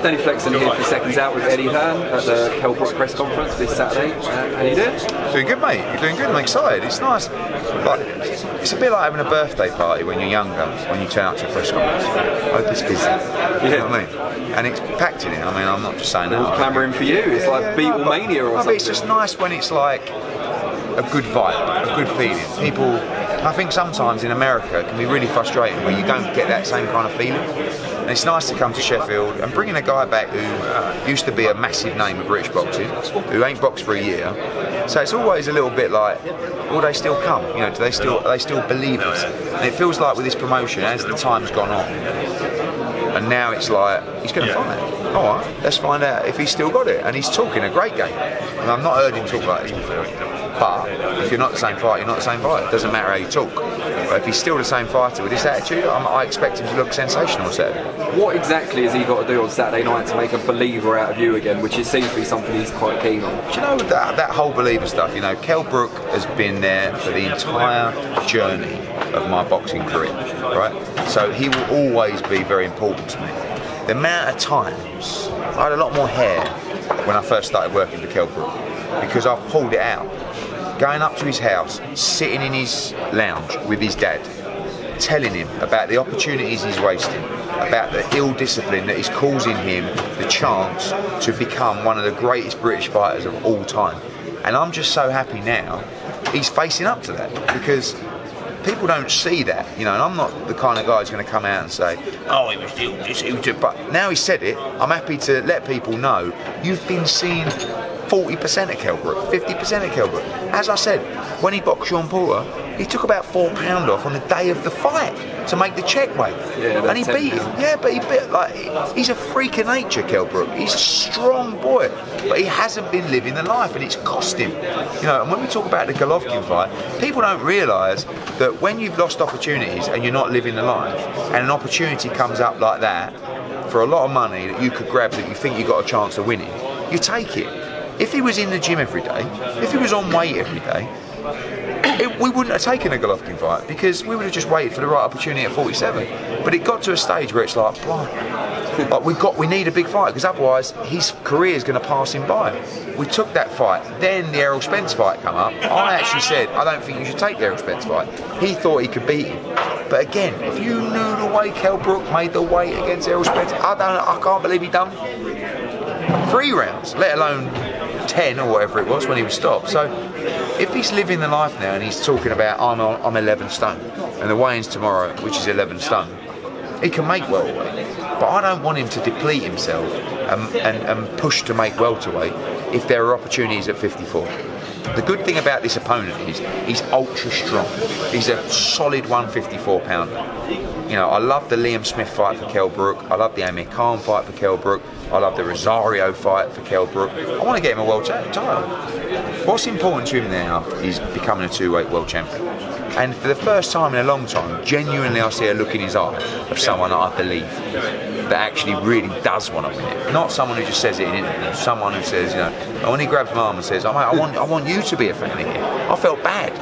Danny Flexen here for Seconds Out with Eddie Hearn at the Kell Brook press conference this Saturday. How you doing? Doing good, mate. You're doing good. I'm excited. It's nice. Like, it's a bit like having a birthday party when you're younger, when you turn up to a press conference. I hope it's busy. You know what I mean? And it's packed in here. I mean, I'm not just saying that. Clamouring for you. It's like Beatle Mania or something. It's just nice when it's like a good vibe, a good feeling. People, I think sometimes in America it can be really frustrating where you don't get that same kind of feeling. And it's nice to come to Sheffield and bringing a guy back who used to be a massive name of British boxing, who ain't boxed for a year. So it's always a little bit like, will they still come? You know, do they still believe us? And it feels like with this promotion, as the time's gone on, and now it's like, he's going to fight. All right, let's find out if he's still got it. And he's talking a great game. And I've not heard him talk like this before. But if you're not the same fighter, you're not the same fighter. It doesn't matter how you talk. But if he's still the same fighter with this attitude, I expect him to look sensational on Saturday. What exactly has he got to do on Saturday night to make a believer out of you again, which it seems to be something he's quite keen on? Do you know that whole believer stuff? You know, Kell Brook has been there for the entire journey of my boxing career, right? So he will always be very important to me. The amount of times I had a lot more hair when I first started working for Kell Brook because I've pulled it out. Going up to his house, sitting in his lounge with his dad, telling him about the opportunities he's wasting, about the ill discipline that is causing him the chance to become one of the greatest British fighters of all time. And I'm just so happy now he's facing up to that, because people don't see that, you know, and I'm not the kind of guy who's going to come out and say, oh, he was ill, but now he said it, I'm happy to let people know you've been seeing 40% at Kell Brook, 50% at Kell Brook. As I said, when he boxed Sean Porter, he took about £4 off on the day of the fight to make the check weight. Yeah, and he beat him. Yeah, but he beat, like, he's a freak of nature, Kell Brook. He's a strong boy, but he hasn't been living the life, and it's cost him. You know, and when we talk about the Golovkin fight, people don't realise that when you've lost opportunities and you're not living the life, and an opportunity comes up like that for a lot of money that you could grab that you think you got a chance of winning, you take it. If he was in the gym every day, if he was on weight every day, we wouldn't have taken a Golovkin fight, because we would have just waited for the right opportunity at 47. But it got to a stage where it's like, like we need a big fight, because otherwise his career is going to pass him by. We took that fight. Then the Errol Spence fight come up. I actually said, I don't think you should take the Errol Spence fight. He thought he could beat him. But again, if you knew the way Kell Brook made the weight against Errol Spence, I can't believe he done 3 rounds, let alone 10 or whatever it was when he was stopped. So if he's living the life now and he's talking about I'm 11 stone and the weigh-in's tomorrow, which is 11 stone, he can make welterweight. But I don't want him to deplete himself and push to make welterweight if there are opportunities at 54. The good thing about this opponent is he's ultra strong. He's a solid 154 pounder. You know, I love the Liam Smith fight for Kell Brook. I love the Amir Khan fight for Kell Brook. I love the Rosario fight for Kell Brook. I want to get him a world title. What's important to him now is becoming a 2-weight world champion. And for the first time in a long time, genuinely I see a look in his eye of someone that I believe that actually really does want to win it. Not someone who just says it in interviews, someone who says, you know, when he grabs my arm and says, I want you to be a fan of him. I felt bad.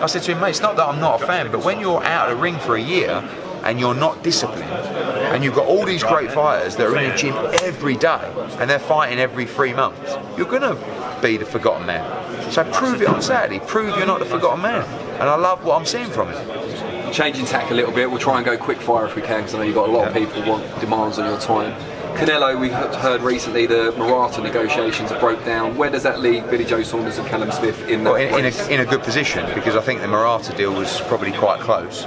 I said to him, mate, it's not that I'm not a fan, but when you're out of the ring for a year and you're not disciplined, and you've got all these great fighters that are in the gym every day and they're fighting every 3 months, you're going to be the forgotten man. So prove it on Saturday, prove you're not the forgotten man. And I love what I'm seeing from him. Changing tack a little bit, we'll try and go quick fire if we can, because I know you've got a lot of people who want demands on your time. Canelo, we heard recently the Murata negotiations broke down. Where does that leave Billy Joe Saunders and Callum Smith in that in a good position, because I think the Murata deal was probably quite close.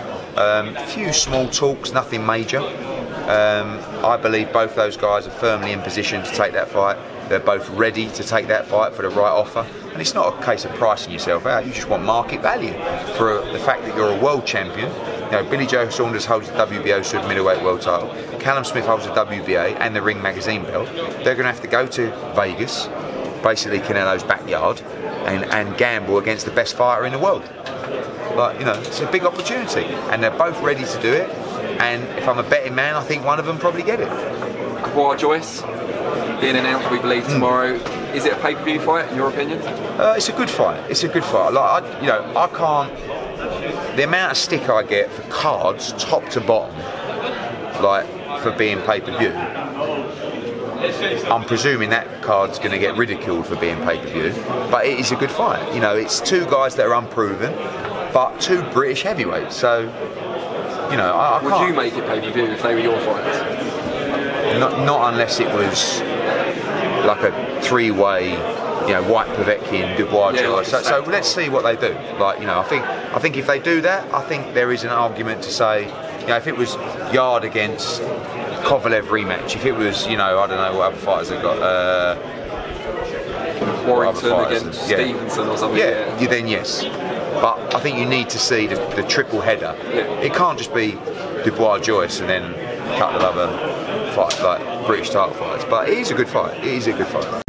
Few small talks, nothing major. I believe both those guys are firmly in position to take that fight. They're both ready to take that fight for the right offer. And it's not a case of pricing yourself out, you just want market value for the fact that you're a world champion. You know, Billy Joe Saunders holds the WBO super middleweight world title. Callum Smith holds the WBA and the Ring magazine belt. They're going to have to go to Vegas, basically Canelo's backyard, and gamble against the best fighter in the world. Like, you know, it's a big opportunity, and they're both ready to do it. And if I'm a betting man, I think one of them probably get it. Dubois, Joyce, being announced, we believe, tomorrow. Is it a pay-per-view fight, in your opinion? It's a good fight. It's a good fight. Like, I can't. The amount of stick I get for cards, top to bottom, like for being pay-per-view, I'm presuming that card's going to get ridiculed for being pay-per-view, but it is a good fight. You know, it's two guys that are unproven, but two British heavyweights. So, you know, I Would can't. you make it pay-per-view if they were your fighters? Not unless it was like a three-way, you know, White Povetkin, Dubois, Joyce. Like so let's see what they do. Like, you know, I think if they do that, I think there is an argument to say, you know, if it was Yard against Kovalev rematch, if it was, you know, I don't know what other fighters they've got. Warrington against Stevenson or something. Yeah, then yes. But I think you need to see the triple header. Yeah. It can't just be Dubois, Joyce, and then a couple of other fights, like British title fights. But it is a good fight. It is a good fight.